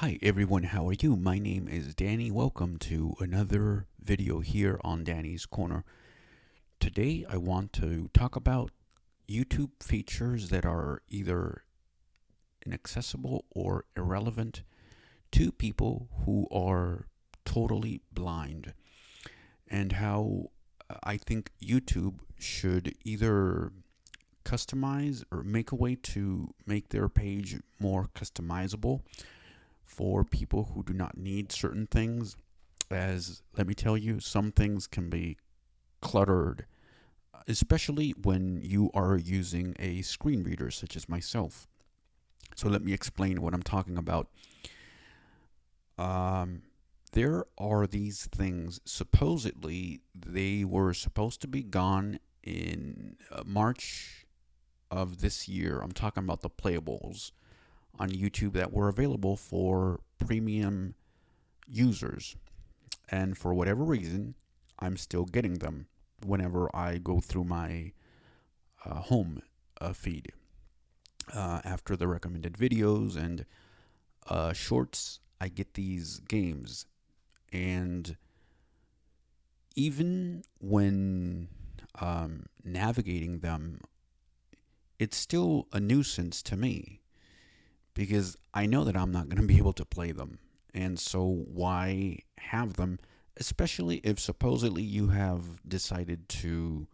Hi everyone, how are you? My name is Danny. Welcome to another video here on Danny's Corner. Today I want to talk about YouTube features that are either inaccessible or irrelevant to people who are totally blind, and how I think YouTube should either customize or make a way to make their page more customizable for people who do not need certain things. As let me tell you, some things can be cluttered, especially when you are using a screen reader such as myself. So let me explain what I'm talking about. Um, there are these things, supposedly, they were supposed to be gone in March of this year. I'm talking about the playables on YouTube that were available for premium users. And for whatever reason, I'm still getting them whenever I go through my home feed after the recommended videos and shorts. I get these games, and even when navigating them, it's still a nuisance to me because I know that I'm not going to be able to play them. And so, why have them, especially if supposedly you have decided to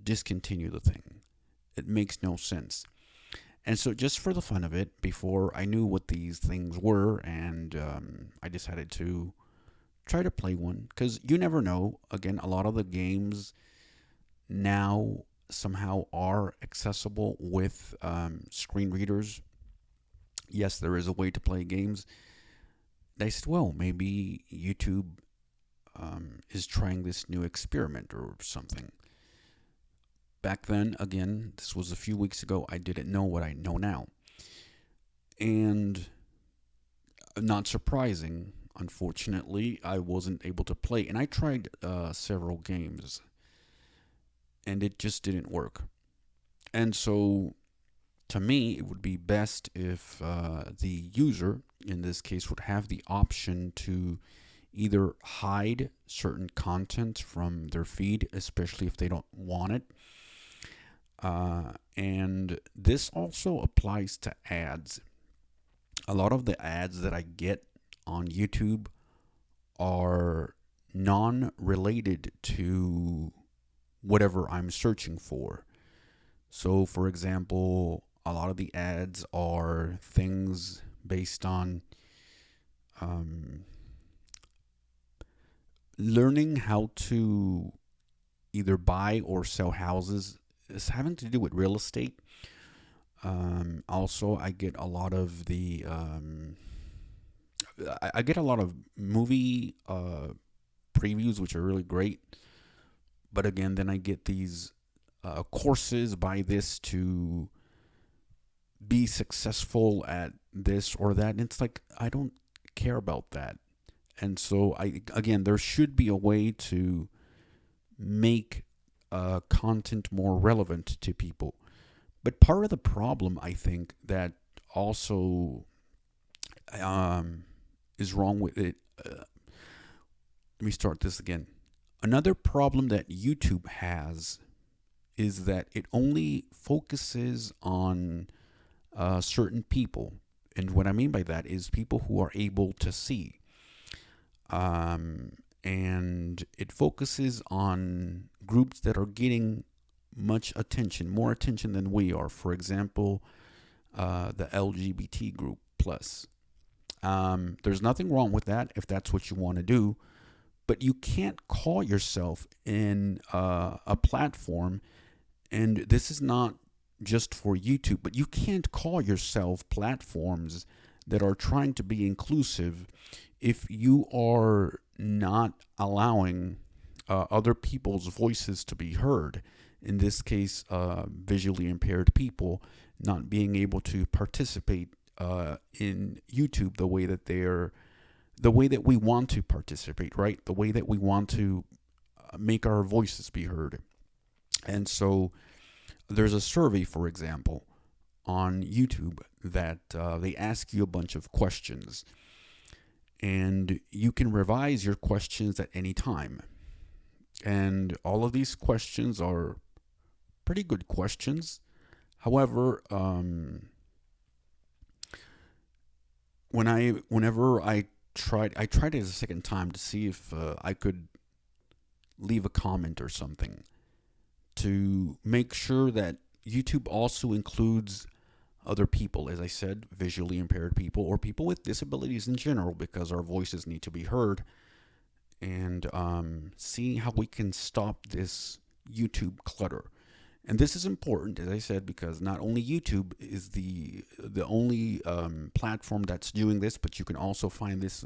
discontinue the thing? It makes no sense. And so, just for the fun of it, before I knew what these things were, and I decided to try to play one, because you never know. Again, a lot of the games now somehow are accessible with screen readers. Yes, there is a way to play games. They said, well, maybe YouTube is trying this new experiment or something. Back then, again, this was a few weeks ago, I didn't know what I know now. And not surprising, unfortunately, I wasn't able to play. And I tried several games, and it just didn't work. And so, to me, it would be best if the user, in this case, would have the option to either hide certain content from their feed, especially if they don't want it. And this also applies to ads. A lot of the ads that I get on YouTube are non related to whatever I'm searching for. So, for example, a lot of the ads are things based on um, learning how to either buy or sell houses. It's having to do with real estate. Also, I get a lot of I get a lot of movie previews, which are really great. But again, then I get these courses, buy this to be successful at this or that. And it's like, I don't care about that. And so, again, there should be a way to make content more relevant to people. But part of the problem, I think, that also is wrong with it. Let me start this again. Another problem that YouTube has is that it only focuses on certain people. And what I mean by that is people who are able to see. And it focuses on groups that are getting much attention, more attention than we are. For example, the LGBT group plus. There's nothing wrong with that if that's what you want to do, but you can't call yourself in a platform, and this is not just for YouTube, but you can't call yourself platforms that are trying to be inclusive if you are not allowing other people's voices to be heard. In this case, visually impaired people not being able to participate in YouTube the way that we want to participate, right? The way that we want to make our voices be heard. And so there's a survey, for example, on YouTube that they ask you a bunch of questions. and you can revise your questions at any time. And all of these questions are pretty good questions. However, whenever I tried it a second time to see if I could leave a comment or something to make sure that YouTube also includes other people, as I said, visually impaired people or people with disabilities in general, because our voices need to be heard, and seeing how we can stop this YouTube clutter. And this is important, as I said, because not only YouTube is the only platform that's doing this, but you can also find this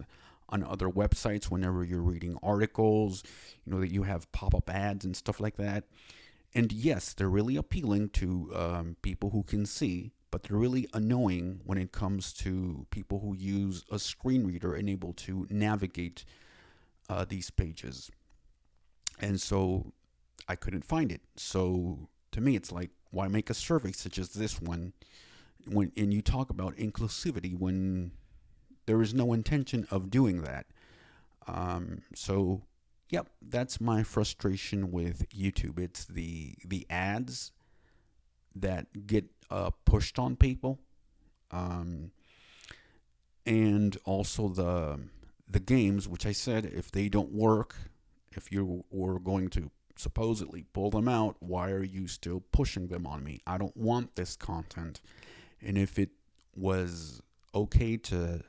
on other websites whenever you're reading articles, that you have pop-up ads and stuff like that. And yes, they're really appealing to people who can see, but they're really annoying when it comes to people who use a screen reader and able to navigate these pages. And so I couldn't find it. So to me, it's like, why make a survey such as this one and you talk about inclusivity when there is no intention of doing that? So, yep, that's my frustration with YouTube. It's the ads that get pushed on people, um, and also the games, which I said if they don't work, if you were going to supposedly pull them out, why are you still pushing them on me? I don't want this content. And if it was okay to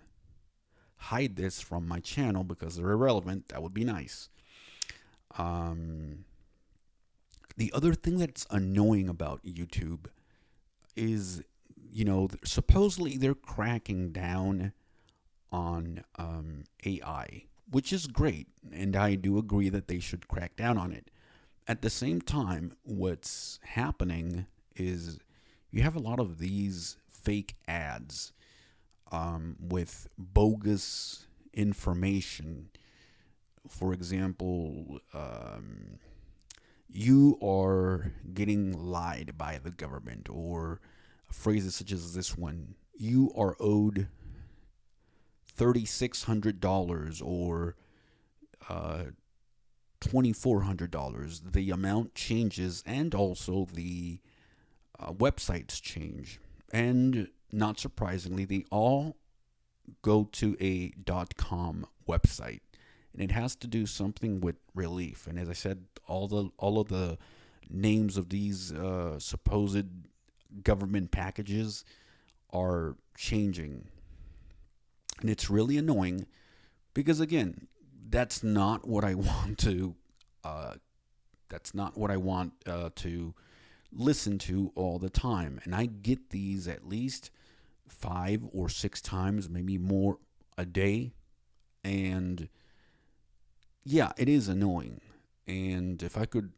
hide this from my channel because they're irrelevant, that would be nice. Um, the other thing that's annoying about YouTube is, supposedly they're cracking down on AI, which is great. And I do agree that they should crack down on it. At the same time, what's happening is you have a lot of these fake ads with bogus information. For example, you are getting lied by the government, or phrases such as this one: you are owed $3,600 or $2,400. The amount changes, and also the websites change. And not surprisingly, they all go to a .com website, and it has to do something with relief. And as I said, all of the names of these supposed government packages are changing, and it's really annoying because, again, that's not what I want to. Uh, that's not what I want to listen to all the time. And I get these at least 5 or 6 times, maybe more a day. And yeah, it is annoying. And if I could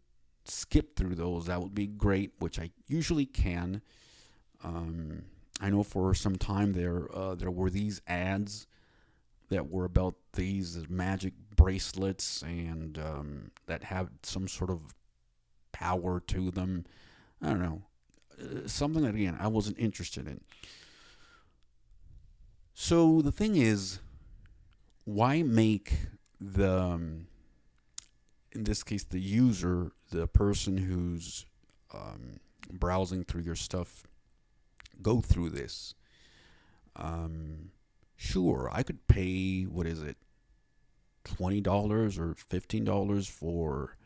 skip through those, that would be great, which I usually can. Um, I know for some time there were these ads that were about these magic bracelets and that have some sort of power to them. I don't know. Something that, again, I wasn't interested in. So the thing is, why make in this case, the user, the person who's browsing through your stuff, go through this? Um, sure, I could pay, what is it, $20 or $15 for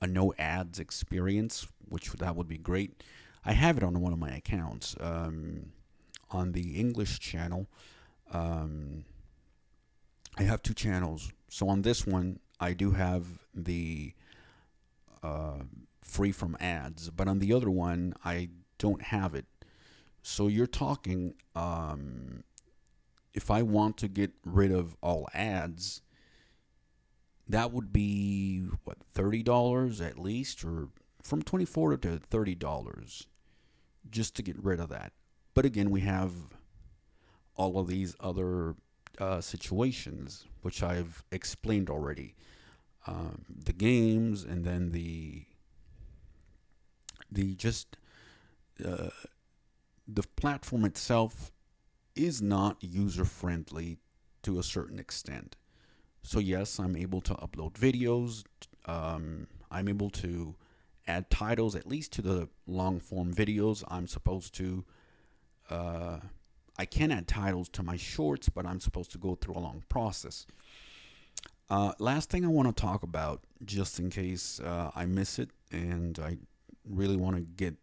a no ads experience, which that would be great. I have it on one of my accounts, on the English channel. Um, I have two channels. So on this one, I do have the uh, free from ads, but on the other one, I don't have it. So you're talking, if I want to get rid of all ads, that would be what, $30 at least, or from 24 to $30 just to get rid of that. But again, we have all of these other situations, which I've explained already. The games, and then the just uh, the platform itself is not user friendly to a certain extent. So yes, I'm able to upload videos. I'm able to add titles, at least to the long form videos. Uh, I can add titles to my shorts, but I'm supposed to go through a long process. Last thing I want to talk about, just in case I miss it, and I really want to get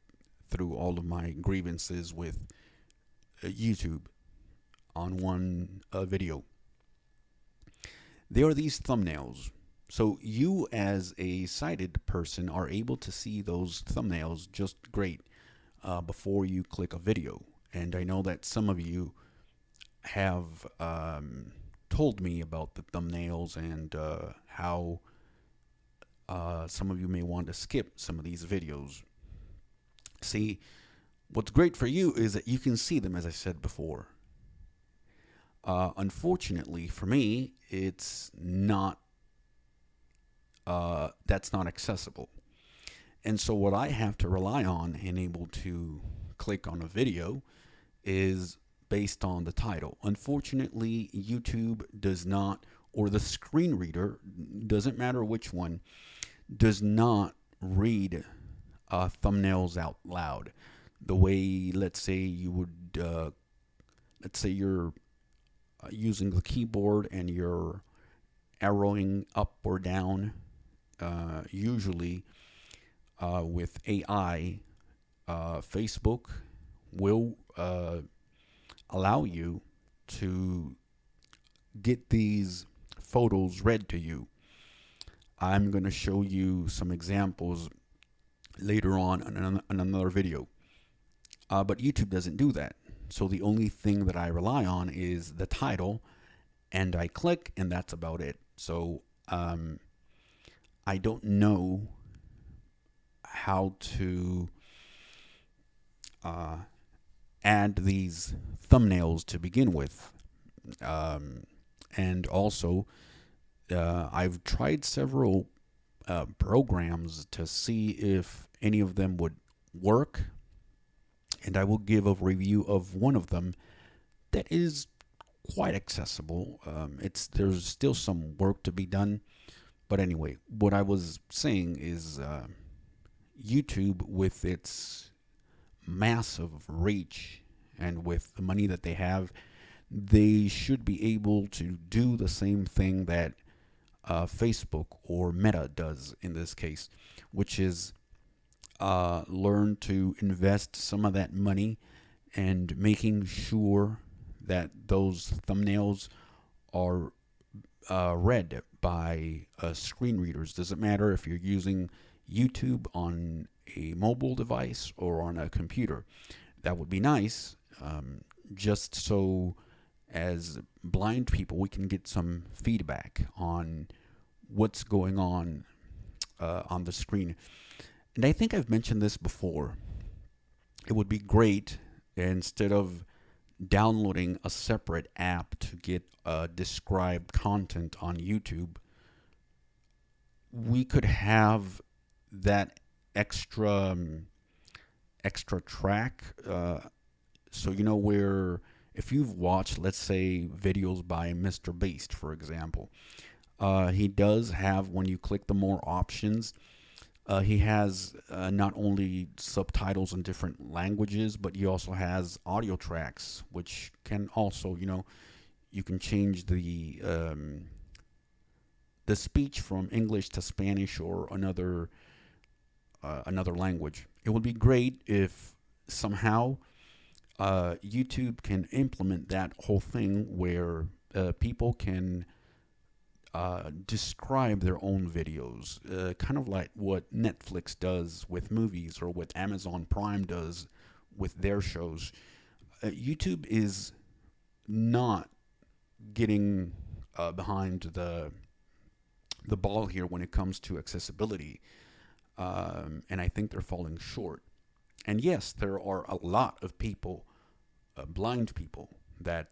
through all of my grievances with YouTube on one video. There are these thumbnails. So you, as a sighted person, are able to see those thumbnails just great before you click a video. And I know that some of you have told me about the thumbnails and how some of you may want to skip some of these videos. See, what's great for you is that you can see them, as I said before. Unfortunately for me, it's not. That's not accessible. And so, what I have to rely on and able to click on a video is based on the title. Unfortunately, YouTube does not, or the screen reader, doesn't matter which one, does not read thumbnails out loud the way, let's say, you would, let's say you're using the keyboard and you're arrowing up or down. Usually, with AI, Facebook will allow you to get these photos read to you. I'm going to show you some examples later on in another video. But YouTube doesn't do that. So the only thing that I rely on is the title, and I click, and that's about it. So I don't know how to add these thumbnails to begin with. And also, I've tried several programs to see if any of them would work. And I will give a review of one of them that is quite accessible. There's still some work to be done. But anyway, what I was saying is YouTube, with its massive reach and with the money that they have, they should be able to do the same thing that Facebook or Meta does in this case, which is learn to invest some of that money and making sure that those thumbnails are read by screen readers. Doesn't matter if you're using YouTube on a mobile device or on a computer. That would be nice, just so as blind people we can get some feedback on what's going on the screen. And I think I've mentioned this before. It would be great, instead of downloading a separate app to get described content on YouTube, we could have that extra track. So where if you've watched, let's say, videos by Mr. Beast, for example, he does have, when you click the more options, he has not only subtitles in different languages, but he also has audio tracks, which can also, you can change the speech from English to Spanish or another language. It would be great if somehow YouTube can implement that whole thing where people can describe their own videos, kind of like what Netflix does with movies or what Amazon Prime does with their shows. YouTube is not getting behind the ball here when it comes to accessibility, and I think they're falling short. And yes, there are a lot of people, blind people, that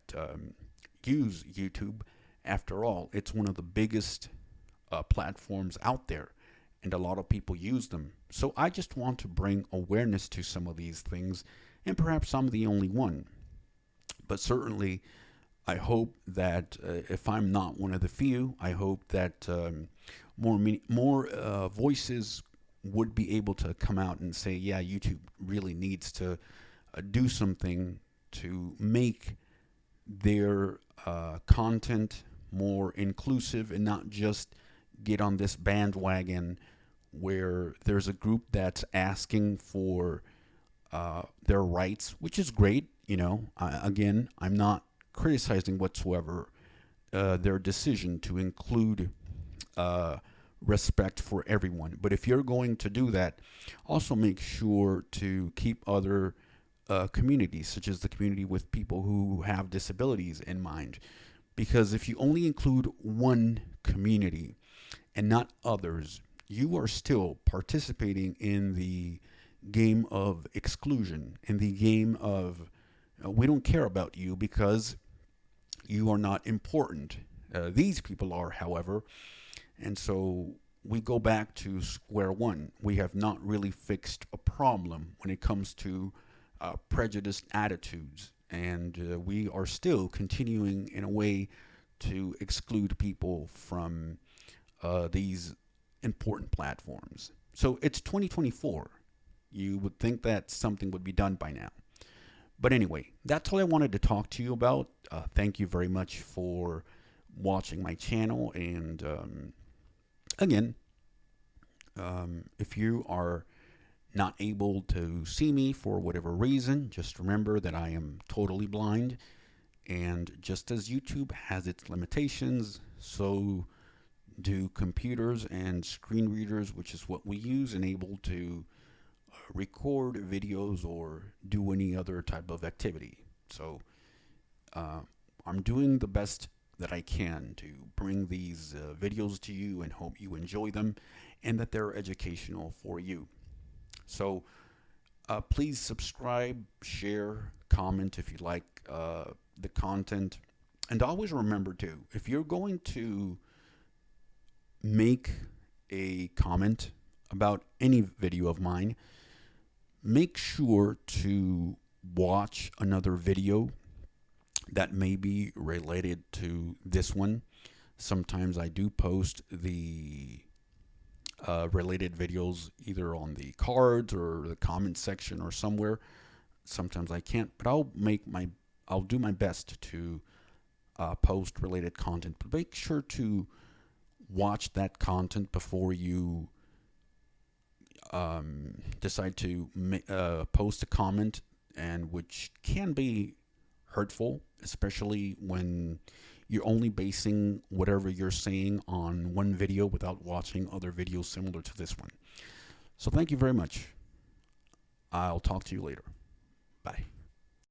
use YouTube. After all, it's one of the biggest platforms out there, and a lot of people use them. So I just want to bring awareness to some of these things, and perhaps I'm the only one. But certainly, I hope that if I'm not one of the few, I hope that more voices would be able to come out and say, yeah, YouTube really needs to do something to make their content more inclusive and not just get on this bandwagon where there's a group that's asking for their rights, which is great. Again, I'm not criticizing whatsoever their decision to include uh, respect for everyone. But if you're going to do that, also make sure to keep other communities, such as the community with people who have disabilities, in mind. Because if you only include one community and not others, you are still participating in the game of exclusion, in the game of we don't care about you because you are not important. These people are, however, and so we go back to square one. We have not really fixed a problem when it comes to prejudiced attitudes, and we are still continuing in a way to exclude people from these important platforms. So it's 2024. You would think that something would be done by now. But anyway, that's all I wanted to talk to you about. Thank you very much for watching my channel. And again, if you are not able to see me for whatever reason, just remember that I am totally blind. And just as YouTube has its limitations, so do computers and screen readers, which is what we use, and able to record videos or do any other type of activity. So uh, I'm doing the best that I can to bring these videos to you and hope you enjoy them and that they're educational for you. So please subscribe, share, comment if you like the content. And always remember too, if you're going to make a comment about any video of mine, make sure to watch another video that may be related to this one. Sometimes I do post the related videos either on the cards or the comment section or somewhere. Sometimes I can't, but I'll do my best to post related content. But make sure to watch that content before you decide to post a comment, and which can be hurtful, especially when you're only basing whatever you're saying on one video without watching other videos similar to this one. So thank you very much. I'll talk to you later. Bye.